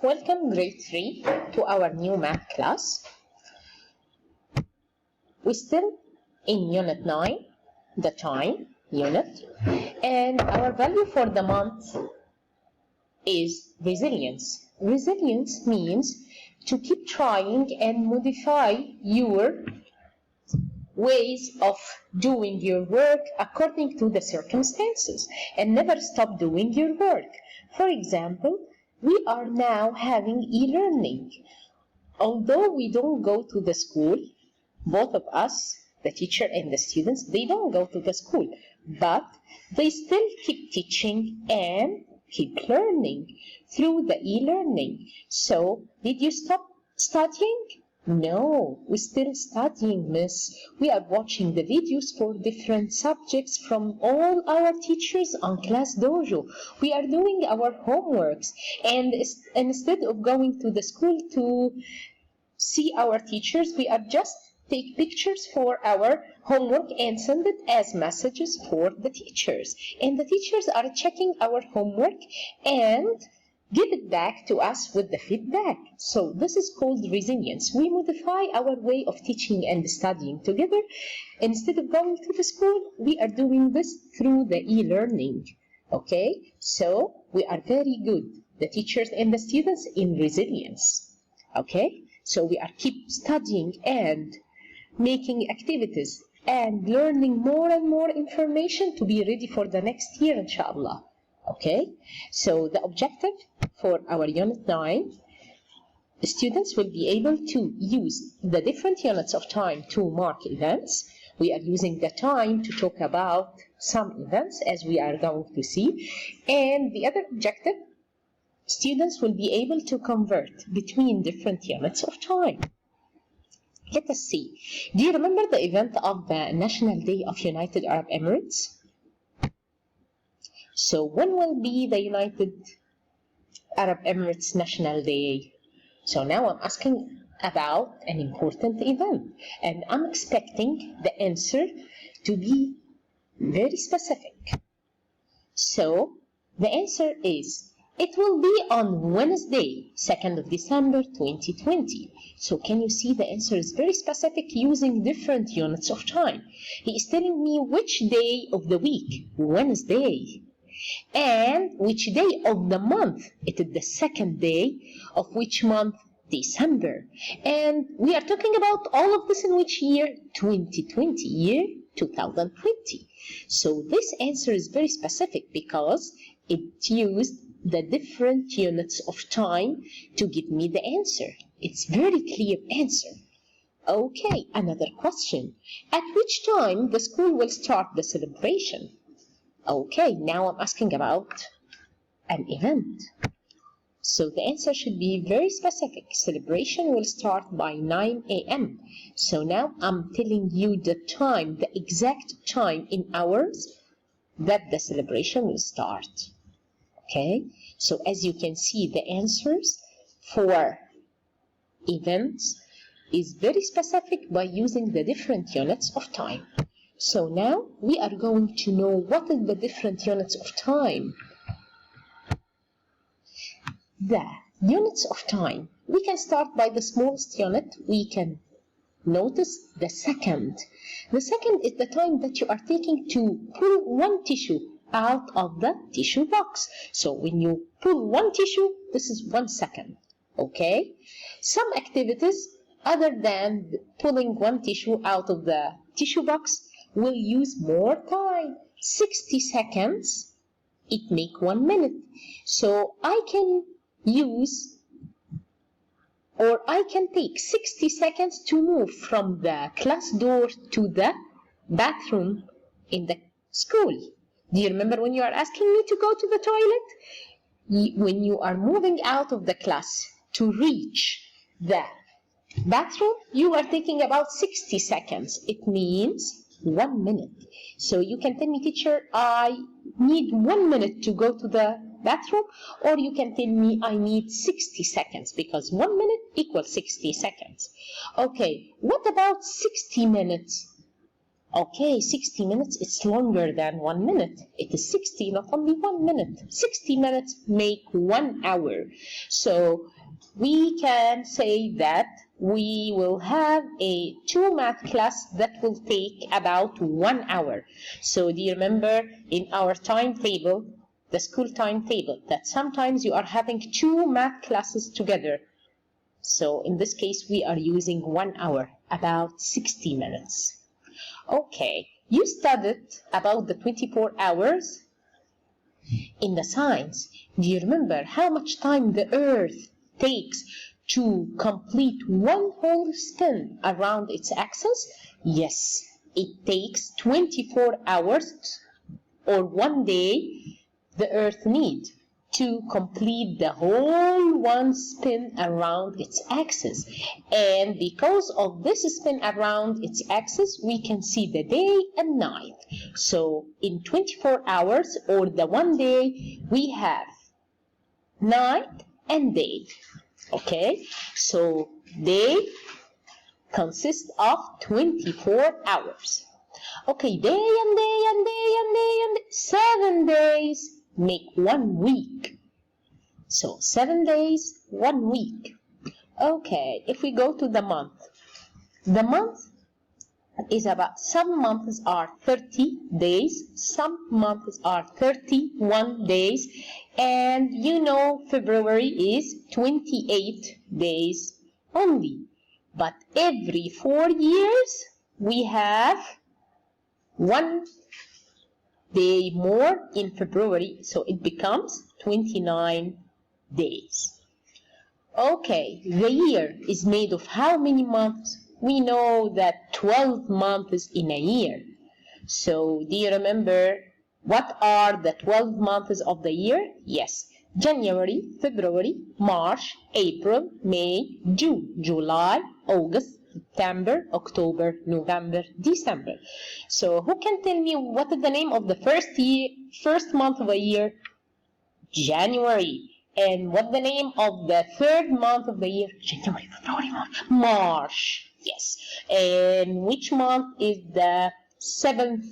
Welcome grade 3 to our new math class. We're still in unit 9, the time unit, and our value for the month is resilience. Resilience means to keep trying and modify your ways of doing your work according to the circumstances and never stop doing your work. For example, we are now having e-learning. Although we don't go to the school, both of us, the teacher and the students, they don't go to the school, but they still keep teaching and keep learning through the e-learning. So, did you stop studying? No, we're still studying, miss. We are watching the videos for different subjects from all our teachers on Class Dojo. We are doing our homeworks, and instead of going to the school to see our teachers, we are just take pictures for our homework and send it as messages for the teachers. And the teachers are checking our homework and give it back to us with the feedback. So this is called resilience. We modify our way of teaching and studying together. Instead of going to the school, we are doing this through the e-learning. Okay, so we are very good, the teachers and the students, in resilience. Okay, so we are keep studying and making activities and learning more and more information to be ready for the next year, inshallah. Okay, so the objective for our unit 9, the students will be able to use the different units of time to mark events. We are using the time to talk about some events, as we are going to see. And the other objective, students will be able to convert between different units of time. Let us see. Do you remember the event of the National Day of United Arab Emirates? So when will be the United Arab Emirates National Day? So now I'm asking about an important event, and I'm expecting the answer to be very specific. So the answer is, it will be on Wednesday, 2nd of December 2020. So can you see the answer is very specific using different units of time. He is telling me which day of the week, Wednesday, and which day of the month, it is the second day of which month, December. And we are talking about all of this in which year? 2020, year 2020. So this answer is very specific because it used the different units of time to give me the answer. It's very clear answer. Okay, another question. At which time the school will start the celebration? Okay, now I'm asking about an event. So the answer should be very specific. Celebration will start by 9 a.m. So now I'm telling you the time, the exact time in hours that the celebration will start. Okay, so as you can see, the answers for events is very specific by using the different units of time. So now we are going to know what is the different units of time. The units of time, we can start by the smallest unit. We can notice the second. The second is the time that you are taking to pull one tissue out of the tissue box. So when you pull one tissue, this is 1 second. Okay? Some activities other than pulling one tissue out of the tissue box will use more time. 60 seconds, it make 1 minute. So I can use, or I can take 60 seconds to move from the class door to the bathroom in the school. Do you remember when you are asking me to go to the toilet? When you are moving out of the class to reach the bathroom, you are taking about 60 seconds. It means 1 minute. So you can tell me, teacher, I need 1 minute to go to the bathroom, or you can tell me I need 60 seconds, because 1 minute equals 60 seconds. Okay, what about 60 minutes? Okay, 60 minutes, it's longer than 1 minute. It is 60, not only 1 minute. 60 minutes make 1 hour. So we can say that we will have a 2 math class that will take about 1 hour. So do you remember in our timetable, the school timetable, that sometimes you are having 2 math classes together? So in this case, we are using 1 hour, about 60 minutes. Okay, you studied about the 24 hours in the science. Do you remember how much time the Earth takes to complete one whole spin around its axis? Yes, it takes 24 hours or 1 day the Earth needs to complete the whole one spin around its axis. And because of this spin around its axis, we can see the day and night. So in 24 hours or the 1 day, we have night and day. Okay, so day consists of 24 hours. Okay, day and day and day and day and 7 days make 1 week. So 7 days, 1 week. Okay, if we go to the month is about, some months are 30 days, some months are 31 days, and you know February is 28 days only. But every 4 years we have 1 day more in February, so it becomes 29 days. Okay, the year is made of how many months? We know that 12 months in a year. So do you remember what are the 12 months of the year? Yes, January, February, March, April, May, June, July, August, September, October, November, December. So who can tell me what is the name of the first month of a year? January. And what's the name of the third month of the year? January, February, March. March. Yes. And which month is the seventh?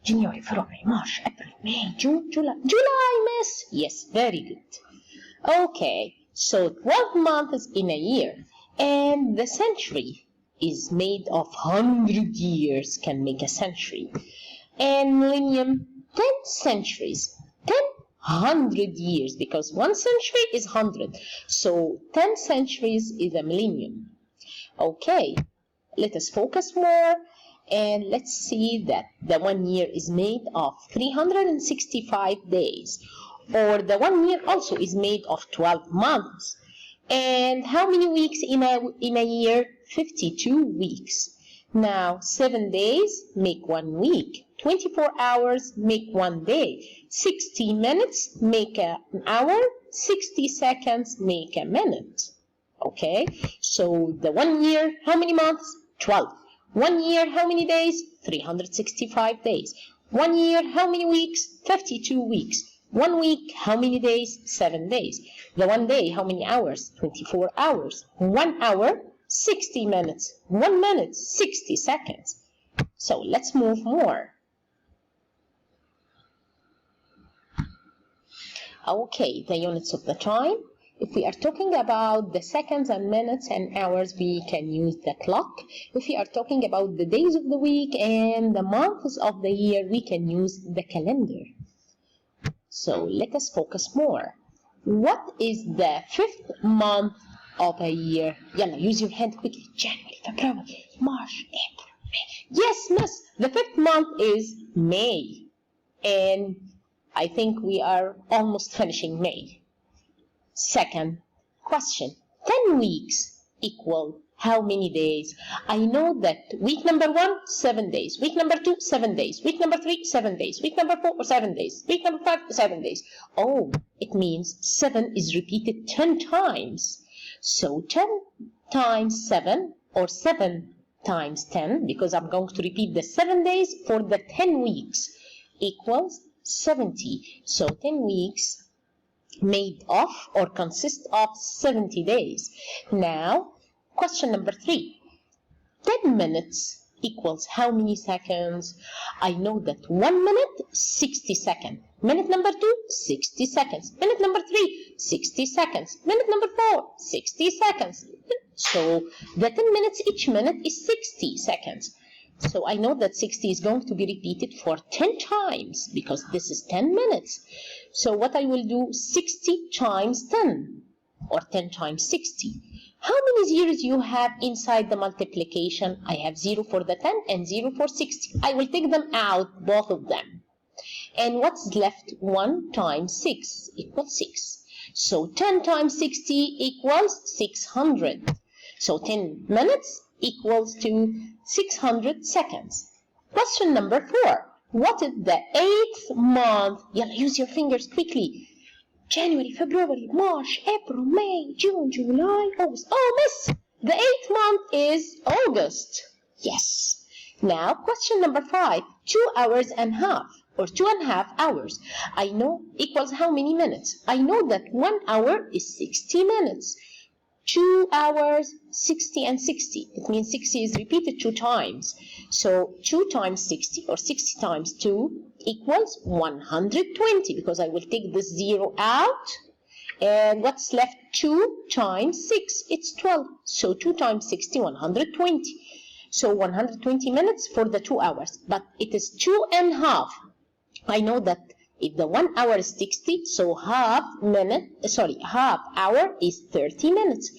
January, February, March, April, May, June, July. July, miss. Yes, very good. Okay. So 12 months in a year. And the century is made of 100 years can make a century. And millennium, 10 centuries. 100 years, because 1 century is 100. So 10 centuries is a millennium. Okay, let us focus more and let's see that the 1 year is made of 365 days, or the 1 year also is made of 12 months. And how many weeks in a year? 52 weeks. Now 7 days make 1 week. 24 hours make 1 day. 60 minutes make an hour. 60 seconds make a minute. Okay, so the 1 year, how many months? 12. 1 year, how many days? 365 days. 1 year, how many weeks? 52 weeks. 1 week, how many days? 7 days. The 1 day, how many hours? 24 hours. 1 hour, 60 minutes. 1 minute, 60 seconds. So let's move more. Okay, the units of the time. If we are talking about the seconds and minutes and hours, we can use the clock. If we are talking about the days of the week and the months of the year, we can use the calendar. So let us focus more. What is the 5th month of a year? Yalla, use your hand quickly. January, February, March, April, May. Yes, miss. The 5th month is May. And I think we are almost finishing May. Second question. 10 weeks equal how many days? I know that week number 1, 7 days. Week number 2, 7 days. Week number 3, 7 days. Week number 4, 7 days. Week number 5, 7 days. Oh, it means 7 is repeated 10 times. So 10 times 7, or 7 times 10, because I'm going to repeat the 7 days for the 10 weeks, equals 70. So 10 weeks made of or consist of 70 days. Now, question number 3. 10 minutes equals how many seconds? I know that 1 minute, 60 seconds. Minute number 2, 60 seconds. Minute number 3, 60 seconds. Minute number 4, 60 seconds. So the 10 minutes, each minute is 60 seconds. So I know that 60 is going to be repeated for 10 times because this is 10 minutes. So what I will do, 60 times 10 or 10 times 60. How many zeros you have inside the multiplication? I have 0 for the 10 and 0 for 60. I will take them out, both of them. And what's left? 1 times 6 equals 6. So 10 times 60 equals 600. So 10 minutes equals to 600 seconds. Question number 4. What is the 8th month? Use your fingers quickly. January, February, March, April, May, June, July, August. Oh, miss! The 8th month is August. Yes. Now, question number 5. 2 hours and half, or 2.5 hours. I know equals how many minutes? I know that 1 hour is 60 minutes. 2 hours, 60 and 60. It means 60 is repeated 2 times. So 2 times 60 or 60 times 2 equals 120 because I will take this 0 out. And what's left? 2 times 6. It's 12. So 2 times 60, 120. So 120 minutes for the 2 hours. But it is 2.5. I know that if the 1 hour is 60, so half hour is 30 minutes.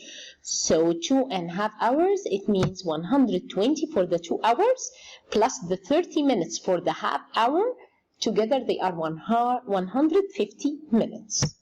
So 2.5 hours, it means 120 for the 2 hours, plus the 30 minutes for the half hour. Together they are 150 minutes.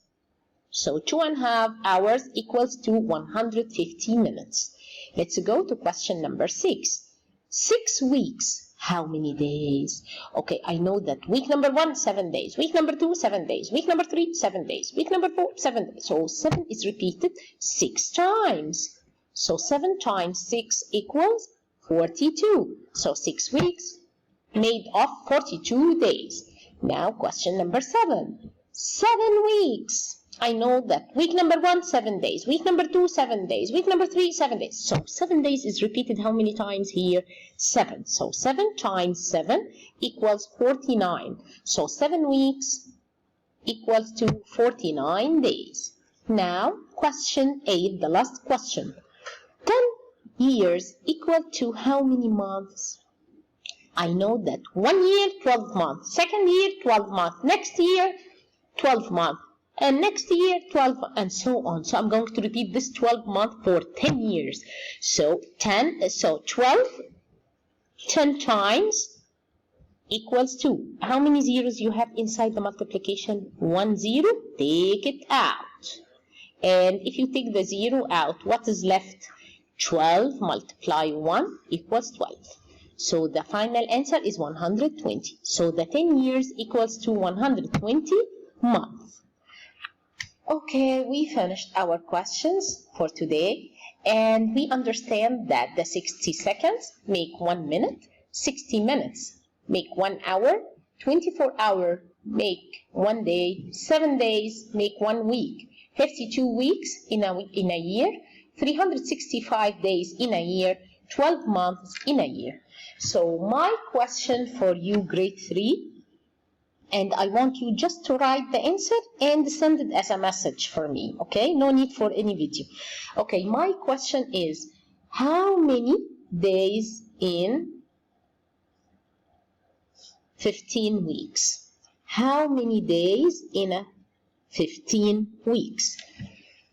So 2.5 hours equals to 150 minutes. Let's go to question number 6. 6 weeks. How many days? Okay, I know that week number 1, 7 days. Week number 2, 7 days. Week number 3, 7 days. Week number 4, 7 days. So 7 is repeated 6 times. So 7 times 6 equals 42. So 6 weeks made of 42 days. Now question number 7. 7 weeks. I know that week number 1, 7 days. Week number 2, 7 days. Week number 3, 7 days. So 7 days is repeated how many times here? 7. So 7 times 7 equals 49. So 7 weeks equals to 49 days. Now, question 8, the last question. 10 years equal to how many months? I know that 1 year, 12 months. Second year, 12 months. Next year, 12 months. And next year, 12, and so on. So I'm going to repeat this 12 months for 10 years. So 12, 10 times equals 2. How many zeros you have inside the multiplication? 1 0, take it out. And if you take the 0 out, what is left? 12 multiply 1 equals 12. So the final answer is 120. So the 10 years equals to 120 months. Okay, we finished our questions for today, and we understand that the 60 seconds make 1 minute, 60 minutes make 1 hour, 24 hours make 1 day, 7 days make 1 week, 52 weeks in a year, 365 days in a year, 12 months in a year. So my question for you, grade 3, and I want you just to write the answer and send it as a message for me, okay? No need for any video. Okay, my question is, how many days in 15 weeks? How many days in a 15 weeks?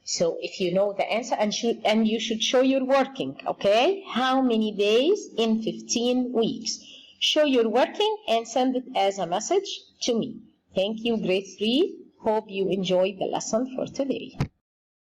So if you know the answer, and you should show your working, okay? How many days in 15 weeks? Show your working and send it as a message to me. Thank you, grade 3. Hope you enjoyed the lesson for today.